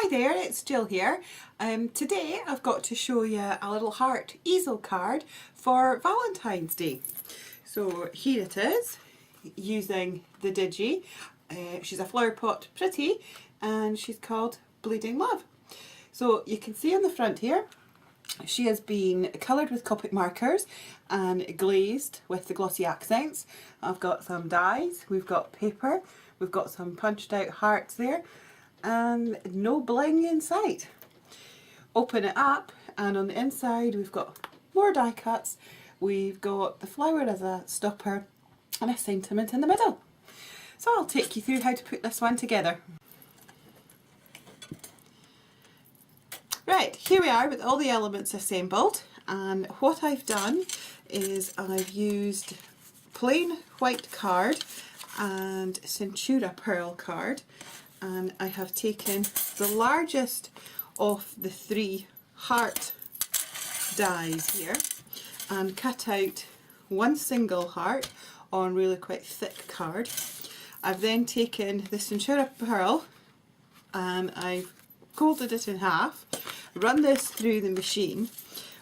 Hi there, it's Jill here. Today I've got to show you a little heart easel card for Valentine's Day. So here it is, using the Digi. She's a flower pot pretty and she's called Bleeding Love. So you can see on the front here, she has been coloured with Copic markers and glazed with the glossy accents. I've got some dies, we've got paper, we've got some punched out hearts there, and no bling in sight. Open it up and on the inside we've got more die cuts, we've got the flower as a stopper and a sentiment in the middle. So I'll take you through how to put this one together. Right, here we are with all the elements assembled, and what I've done is I've used plain white card and Centura pearl card, and I have taken the largest of the three heart dies here and cut out one single heart on really quite thick card. I've then taken the Centura pearl and I've folded it in half, run this through the machine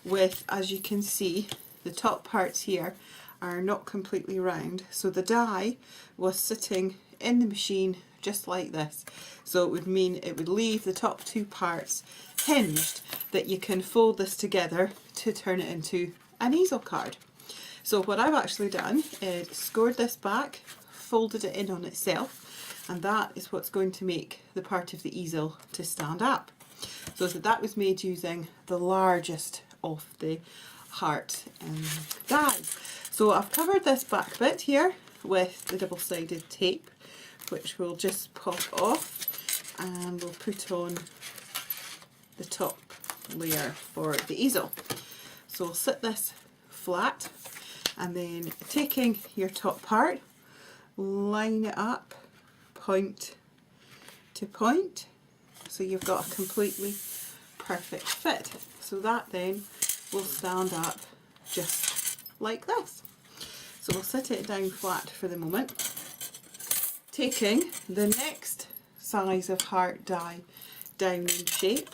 with, as you can see, the top parts here are not completely round, so the die was sitting in the machine just like this, so it would mean it would leave the top two parts hinged, that you can fold this together to turn it into an easel card. So what I've actually done is scored this back, folded it in on itself, and that is what's going to make the part of the easel to stand up. So that was made using the largest of the heart dies. So I've covered this back bit here with the double-sided tape, which we'll just pop off and we'll put on the top layer for the easel. So we'll sit this flat and then taking your top part, line it up point to point, so you've got a completely perfect fit. So that then will stand up just like this. So we'll set it down flat for the moment. Taking the next size of heart die down in shape.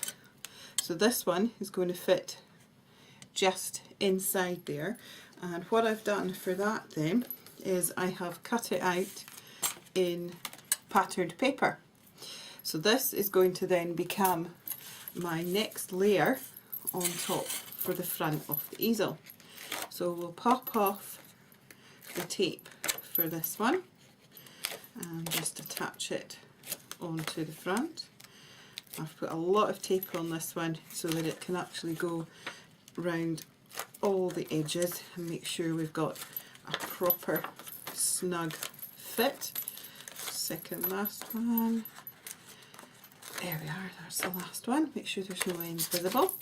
So this one is going to fit just inside there, and what I've done for that then is I have cut it out in patterned paper. So this is going to then become my next layer on top for the front of the easel. So we'll pop off the tape for this one and just attach it onto the front. I've put a lot of tape on this one so that it can actually go round all the edges and make sure we've got a proper snug fit. Second last one. There we are, that's the last one. Make sure there's no ends visible.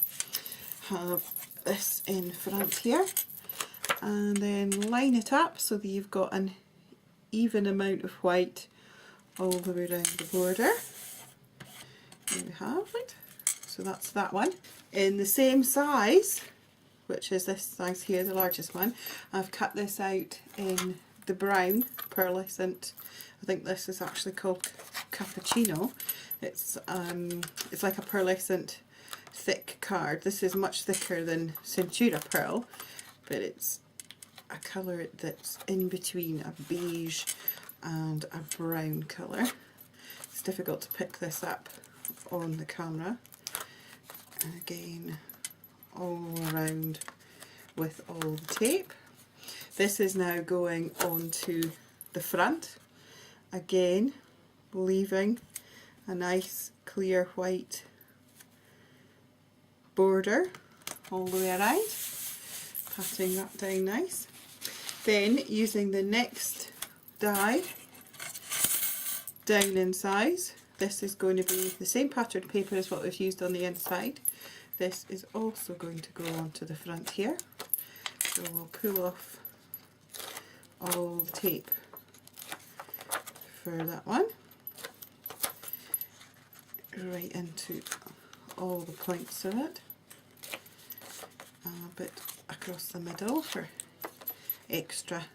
Have this in front here and then line it up so that you've got an even amount of white all the way around the border. There we have it. So that's that one. In the same size, which is this size here, the largest one, I've cut this out in the brown pearlescent. I think this is actually called cappuccino. It's like a pearlescent thick card. This is much thicker than Centura pearl, but it's a colour that's in between a beige and a brown colour. It's difficult to pick this up on the camera. And again, all around with all the tape. This is now going onto the front, again leaving a nice clear white border all the way around, patting that down nice. Then using the next die down in size, this is going to be the same patterned paper as what we've used on the inside. This is also going to go onto the front here. So we'll pull off all the tape for that one, right into all the points of it, a bit across the middle for extra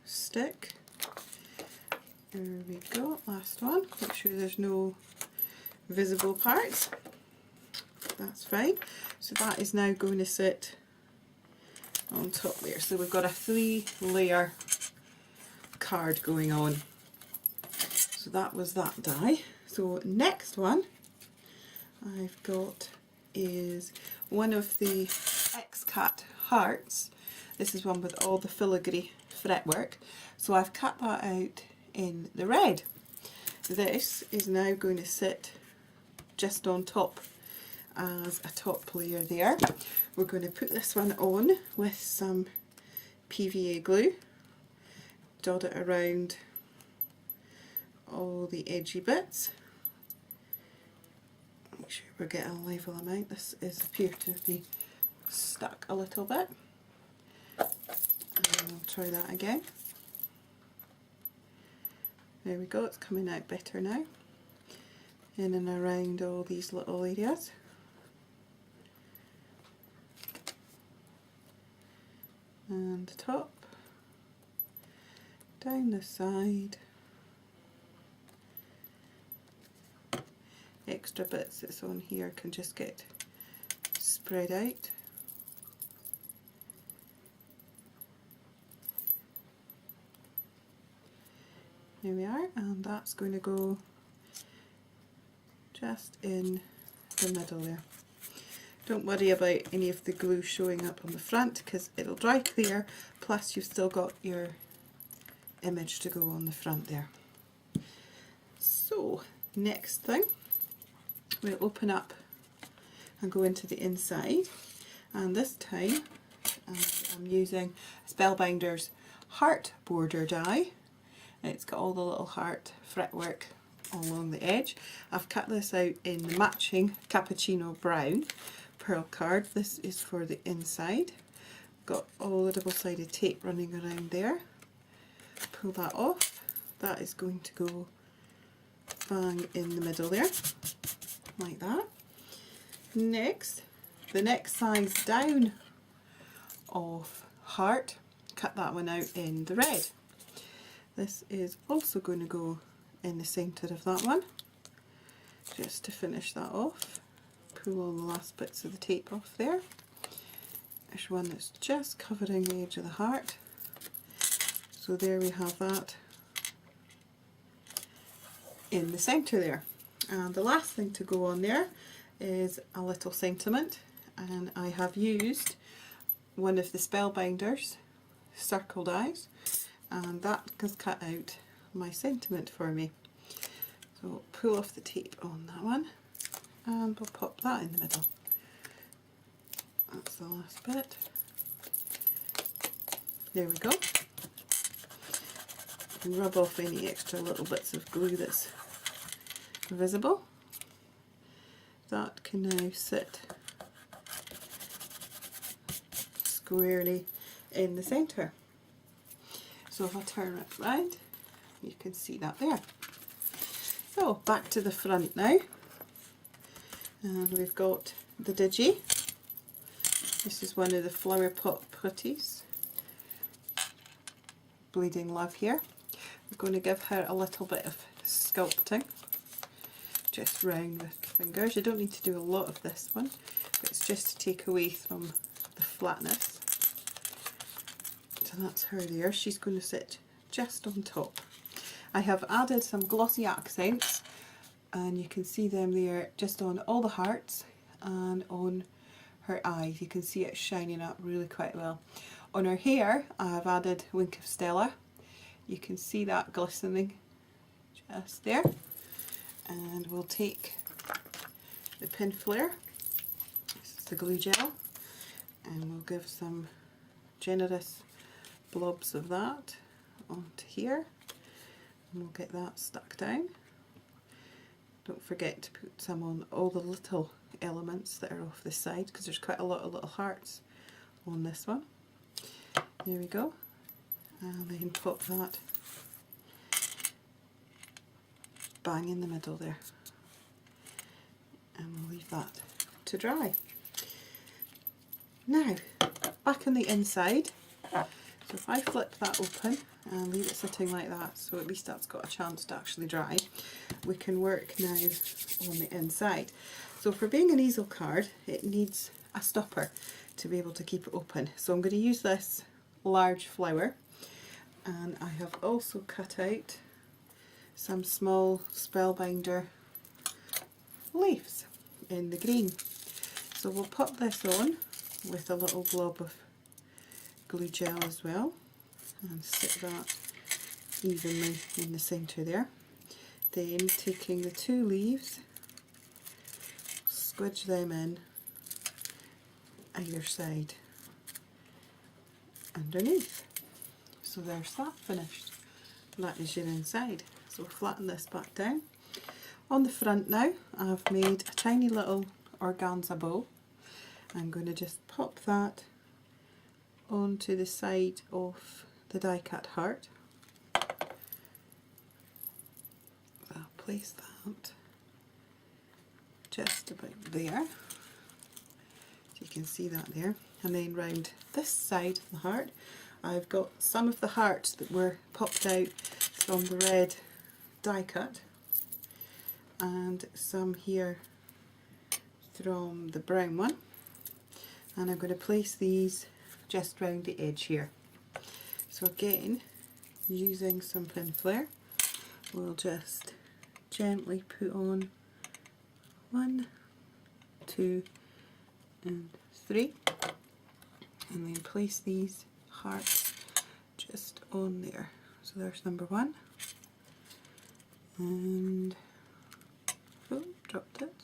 stick. There we go, last one. Make sure there's no visible parts. That's fine. So that is now going to sit on top there. So we've got a 3-layer card going on. So that was that die. So next one I've got is one of the X-Cut hearts. This is one with all the filigree fretwork. So I've cut that out in the red. This is now going to sit just on top as a top layer there. We're going to put this one on with some PVA glue, dot it around all the edgy bits. Make sure we're getting a level amount. This is appear to be stuck a little bit. And I'll try that again. There we go, it's coming out better now. In and around all these little areas. And the top, down the side, extra bits that's on here can just get spread out. There we are, and that's going to go just in the middle there. Don't worry about any of the glue showing up on the front because it'll dry clear, plus you've still got your image to go on the front there. So next thing, we'll open up and go into the inside, and this time I'm using Spellbinder's heart border die. It's got all the little heart fretwork along the edge. I've cut this out in the matching cappuccino brown pearl card. This is for the inside. Got all the double-sided tape running around there. Pull that off. That is going to go bang in the middle there, like that. Next, the next size down of heart, cut that one out in the red. This is also going to go in the centre of that one, just to finish that off. Pull all the last bits of the tape off there. There's one that's just covering the edge of the heart. So there we have that in the centre there. And the last thing to go on there is a little sentiment, and I have used one of the Spellbinder's circle dies, and that has cut out my sentiment for me. So pull off the tape on that one, and we'll pop that in the middle. That's the last bit. There we go. And rub off any extra little bits of glue that's visible. That can now sit squarely in the centre. So if I turn it round, you can see that there. So back to the front now, and we've got the Digi. This is one of the flower pot putties. Bleeding Love here. I'm going to give her a little bit of sculpting, just round with fingers. You don't need to do a lot of this one, but it's just to take away from the flatness. So that's her there. She's going to sit just on top. I have added some glossy accents, and you can see them there just on all the hearts and on her eyes. You can see it shining up really quite well. On her hair, I have added Wink of Stella. You can see that glistening just there. And we'll take the pin flare, this is the glue gel, and we'll give some generous blobs of that onto here, and we'll get that stuck down. Don't forget to put some on all the little elements that are off the side, because there's quite a lot of little hearts on this one. There we go, and then pop that bang in the middle there, and we'll leave that to dry. Now back on the inside, So if I flip that open and leave it sitting like that, so at least that's got a chance to actually dry, we can work now on the inside. So for being an easel card, it needs a stopper to be able to keep it open. So I'm going to use this large flower, and I have also cut out some small spellbinder leaves in the green. So we'll pop this on with a little blob of glue gel as well, and stick that evenly in the centre there. Then taking the two leaves, squidge them in either side underneath. So there's that finished. That is your inside. So flatten this back down. On the front now, I've made a tiny little organza bow. I'm going to just pop that onto the side of the die cut heart. I'll place that just about there. You can see that there. And then round this side of the heart, I've got some of the hearts that were popped out from the red die cut, and some here from the brown one, and I'm going to place these just round the edge here. So again, using some pin flare, we'll just gently put on 1, 2 and 3, and then place these hearts just on there. So there's number 1, and oh, dropped it.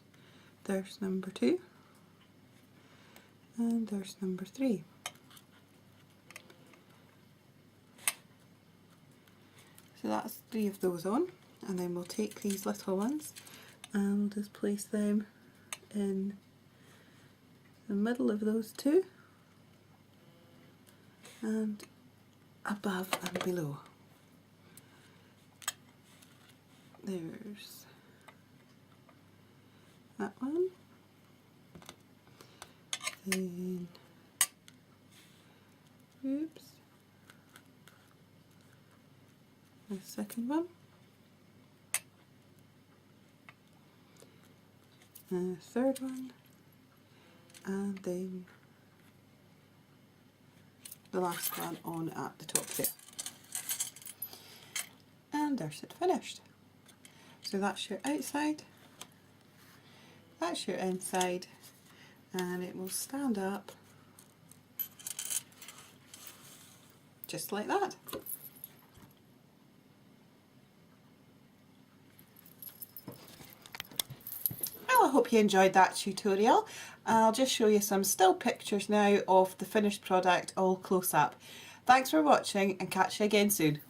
There's number 2, and there's number 3. So that's 3 of those on, and then we'll take these little ones and we'll just place them in the middle of those two, and above and below. There's that one, then oops, the second one, and the third one, and then the last one on at the top there. And there's it finished. So that's your outside, that's your inside, and it will stand up just like that. Well, I hope you enjoyed that tutorial. I'll just show you some still pictures now of the finished product all close up. Thanks for watching, and catch you again soon.